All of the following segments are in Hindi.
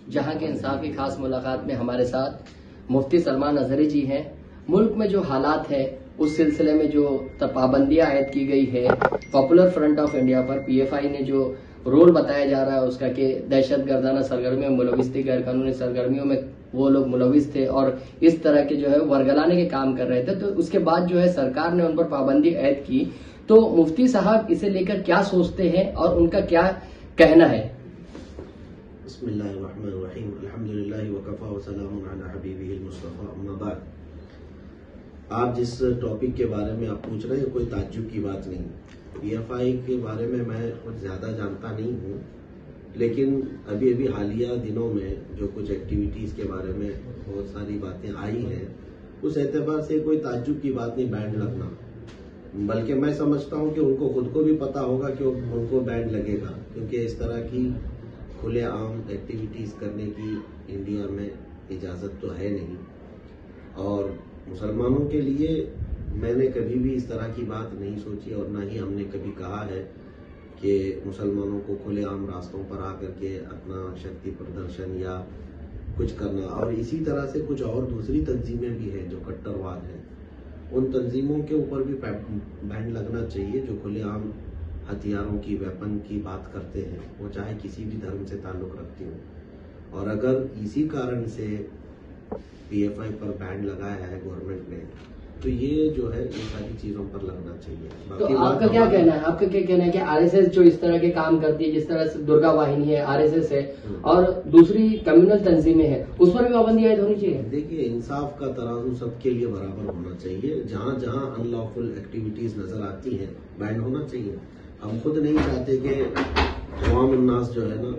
जहां के इंसाफ की खास मुलाकात में हमारे साथ मुफ्ती सलमान अजहरी जी हैं। मुल्क में जो हालात है उस सिलसिले में जो पाबंदियां आयद की गई है, पॉपुलर फ्रंट ऑफ इंडिया पर पीएफआई ने जो रोल बताया जा रहा है उसका कि दहशतगर्दाना सरगर्मियों में मुलविस थी, गैर कानूनी सरगर्मियों में वो लोग मुलविस थे और इस तरह के जो है वर्गलाने के काम कर रहे थे, तो उसके बाद जो है सरकार ने उन पर पाबंदी आयद की। तो मुफ्ती साहब इसे लेकर क्या सोचते हैं और उनका क्या कहना है? बिस्मिल्लाहिर्रहमानिर्रहीम, अल्हम्दुलिल्लाहि व कफ़ा व सलामुन अला हबीबिहिल मुस्तफ़ा, अम्मा बाद। आप जिस टॉपिक के बारे में आप पूछ रहे हैं कोई ताज्जुब की बात नहीं। पीएफआई के बारे में मैं कुछ ज्यादा जानता नहीं हूँ, लेकिन अभी अभी हालिया दिनों में जो कुछ एक्टिविटीज के बारे में बहुत सारी बातें आई हैं, उस एतबार से कोई ताज्जुब की बात नहीं बैंड लगना। बल्कि मैं समझता हूँ कि उनको खुद को भी पता होगा कि उनको बैंड लगेगा, क्योंकि इस तरह की खुलेआम एक्टिविटीज करने की इंडिया में इजाजत तो है नहीं। और मुसलमानों के लिए मैंने कभी भी इस तरह की बात नहीं सोची और ना ही हमने कभी कहा है कि मुसलमानों को खुलेआम रास्तों पर आकर के अपना शक्ति प्रदर्शन या कुछ करना। और इसी तरह से कुछ और दूसरी तंजीमें भी हैं जो कट्टरवाद हैं, उन तंजीमों के ऊपर भी बैन लगना चाहिए जो खुलेआम हथियारों की, वेपन की बात करते हैं, वो चाहे किसी भी धर्म से ताल्लुक रखती हो। और अगर इसी कारण से पीएफआई पर बैन लगाया है गवर्नमेंट ने, तो ये जो है इन सारी चीजों पर लगना चाहिए। तो आपका क्या कहना है? आपका क्या कहना है कि आरएसएस जो इस तरह के काम करती है, जिस तरह से दुर्गा वाहिनी है, आरएसएस है और दूसरी कम्युनल तंजीमें हैं, उस पर भी पाबंदी आयद होनी चाहिए? देखिए, इंसाफ का तराजू सबके लिए बराबर होना चाहिए। जहाँ जहाँ अनलॉफुल एक्टिविटीज नजर आती हैं बैन होना चाहिए। हम खुद नहीं चाहते कि अवाम उन्नास जो है ना,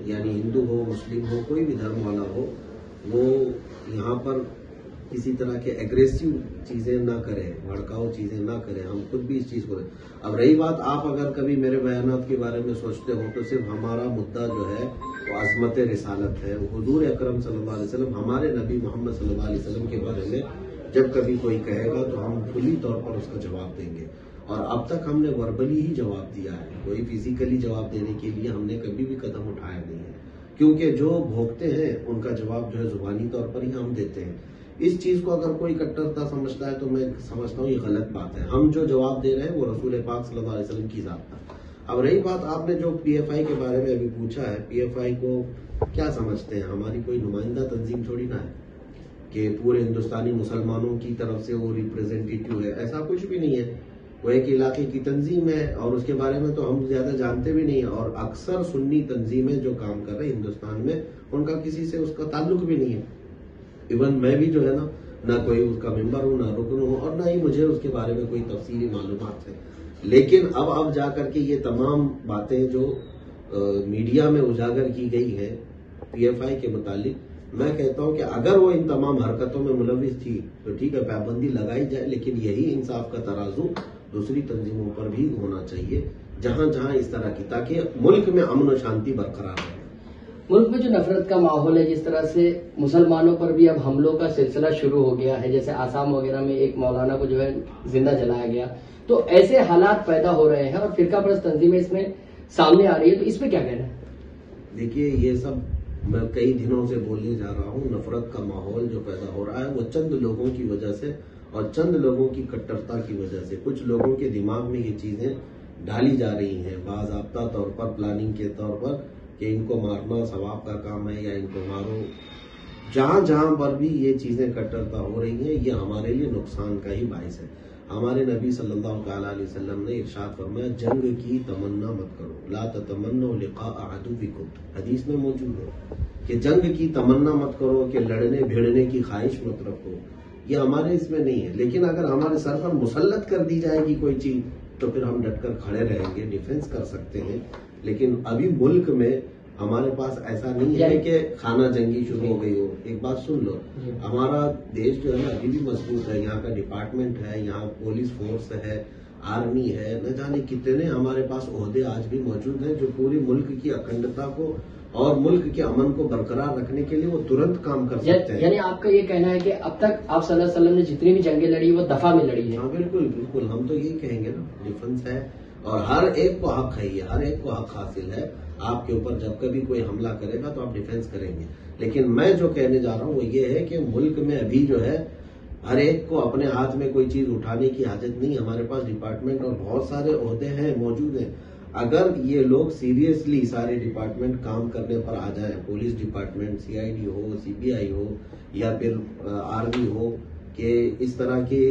यानी हिंदू हो, मुस्लिम हो, कोई भी धर्म वाला हो, वो यहाँ पर किसी तरह के एग्रेसिव चीजें ना करें, भड़काऊ चीजें ना करें। हम खुद भी इस चीज को। अब रही बात, आप अगर कभी मेरे बयानात के बारे में सोचते हो तो सिर्फ हमारा मुद्दा जो है वो अज़मत रिसालत है। हुजूर अकरम सल्लल्लाहु अलैहि वसल्लम, हमारे नबी मोहम्मद सल्लल्लाहु अलैहि वसल्लम के बारे में जब कभी कोई कहेगा तो हम खुली तौर पर उसका जवाब देंगे। और अब तक हमने वर्बली ही जवाब दिया है, कोई फिजिकली जवाब देने के लिए हमने कभी भी कदम उठाया नहीं है, क्योंकि जो भोगते हैं उनका जवाब जो है जुबानी तौर पर ही हम देते हैं। इस चीज को अगर कोई कट्टरता समझता है तो मैं समझता हूँ ये गलत बात है। हम जो जवाब दे रहे हैं वो रसूल पाक सल्लल्लाहु अलैहि वसल्लम की जात था। अब रही बात, आपने जो पीएफआई के बारे में अभी पूछा है, पीएफआई को क्या समझते हैं? हमारी कोई नुमाइंदा तंजीम थोड़ी ना है कि पूरे हिंदुस्तानी मुसलमानों की तरफ से वो रिप्रेजेंटेटिव है, ऐसा कुछ भी नहीं है। वो एक इलाके की तंजीम है और उसके बारे में तो हम ज्यादा जानते भी नहीं है। और अक्सर सुन्नी तंजीमें जो काम कर रहे हैं हिंदुस्तान में, उनका किसी से उसका ताल्लुक भी नहीं है। इवन मैं भी जो है ना कोई उसका मेंबर हूं, ना रुकन हूं, और ना ही मुझे उसके बारे में कोई तफसीली मालूमात है। लेकिन अब जाकर के ये तमाम बातें जो मीडिया में उजागर की गई है पीएफआई के मुतालिक, मैं कहता हूं कि अगर वो इन तमाम हरकतों में मुलविस थी तो ठीक है, पाबंदी लगाई जाए, लेकिन यही इंसाफ का तराजू दूसरी तंजीमों पर भी होना चाहिए जहां जहां इस तरह की, ताकि मुल्क में अमन और शांति बरकरार रहे। मुल्क में जो नफरत का माहौल है, जिस तरह से मुसलमानों पर भी अब हमलों का सिलसिला शुरू हो गया है, जैसे आसाम वगैरह में एक मौलाना को जो है जिंदा जलाया गया, तो ऐसे हालात पैदा हो रहे हैं और फिरकापरस्त तंजीमें इसमें सामने आ रही है, तो इस पे क्या कहना है? देखिए, ये सब मैं कई दिनों से बोलने जा रहा हूँ। नफरत का माहौल जो पैदा हो रहा है वो चंद लोगों की वजह से और चंद लोगों की कट्टरता की वजह से, कुछ लोगों के दिमाग में ये चीजें डाली जा रही हैं बाज़ाब्ता तौर पर, प्लानिंग के तौर पर, कि इनको मारना सवाब का काम है या इनको मारो। जहां जहां पर भी ये चीजें कट्टरता हो रही हैं, ये हमारे लिए नुकसान का ही बाइस है। हमारे नबी सल्लल्लाहु अलैहि वसल्लम ने इरशाद फरमाया, जंग की तमन्ना मत करो, ला ततमन्नु लिक़ा अदुविकुम, हदीस में मौजूद है कि जंग की तमन्ना मत करो, कि लड़ने भिड़ने की ख्वाहिश मत रखो। ये हमारे इसमें नहीं है। लेकिन अगर हमारे सर पर मुसल्लत कर दी जाएगी कोई चीज तो फिर हम डटकर खड़े रहेंगे, डिफेंस कर सकते हैं। लेकिन अभी मुल्क में हमारे पास ऐसा नहीं है कि खाना जंगी शुरू हो गई हो। एक बात सुन लो, हमारा देश जो है ना अभी भी मजबूत है। यहाँ का डिपार्टमेंट है, यहाँ पुलिस फोर्स है, आर्मी है, न जाने कितने हमारे पास ओहदे आज भी मौजूद हैं जो पूरे मुल्क की अखंडता को और मुल्क के अमन को बरकरार रखने के लिए वो तुरंत काम कर सकते हैं। यानी आपका ये कहना है कि अब तक आप सल्लल्लाहु अलैहि वसल्लम ने जितनी भी जंगें लड़ी वो दफा में लड़ी है? हाँ, बिल्कुल बिल्कुल, हम तो यही कहेंगे ना, डिफेंस है और हर एक को हक है, ये हर एक को हक हासिल है। आपके ऊपर जब कभी कोई हमला करेगा तो आप डिफेंस करेंगे। लेकिन मैं जो कहने जा रहा हूं वो ये है कि मुल्क में अभी जो है हर एक को अपने हाथ में कोई चीज उठाने की आदत नहीं। हमारे पास डिपार्टमेंट और बहुत सारे ओहदे हैं मौजूद हैं। अगर ये लोग सीरियसली सारे डिपार्टमेंट काम करने पर आ जाए, पुलिस डिपार्टमेंट, सीआईडी हो, सीबीआई हो या फिर आर्मी हो, कि इस तरह की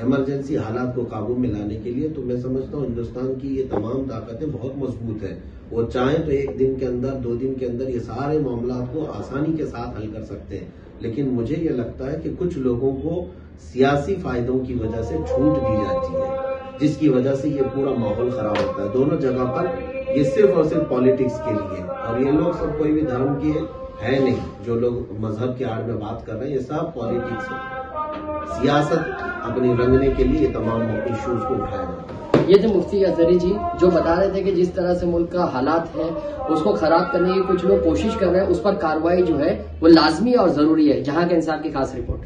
इमरजेंसी हालात को काबू में लाने के लिए, तो मैं समझता हूँ हिंदुस्तान की ये तमाम ताकतें बहुत मजबूत है। वो चाहें तो एक दिन के अंदर, 2 दिन के अंदर ये सारे मामला को आसानी के साथ हल कर सकते हैं। लेकिन मुझे ये लगता है कि कुछ लोगों को सियासी फायदों की वजह से छूट दी जाती है, जिसकी वजह से ये पूरा माहौल खराब होता है दोनों जगह पर। ये सिर्फ और सिर्फ पॉलिटिक्स के लिए, और ये लोग सब कोई भी धर्म के है नहीं, जो लोग मजहब के आड़ में बात कर रहे हैं, ये सब पॉलिटिक्स है, सियासत अपनी रंगने के लिए तमाम इश्यूज को उठाया जाता है। ये थे मुफ्ती अजहरी जी, जो बता रहे थे कि जिस तरह से मुल्क का हालात है उसको खराब करने की कुछ लोग कोशिश कर रहे हैं, उस पर कार्रवाई जो है वो लाजमी और जरूरी है। जहां के इंसाफ की खास रिपोर्ट।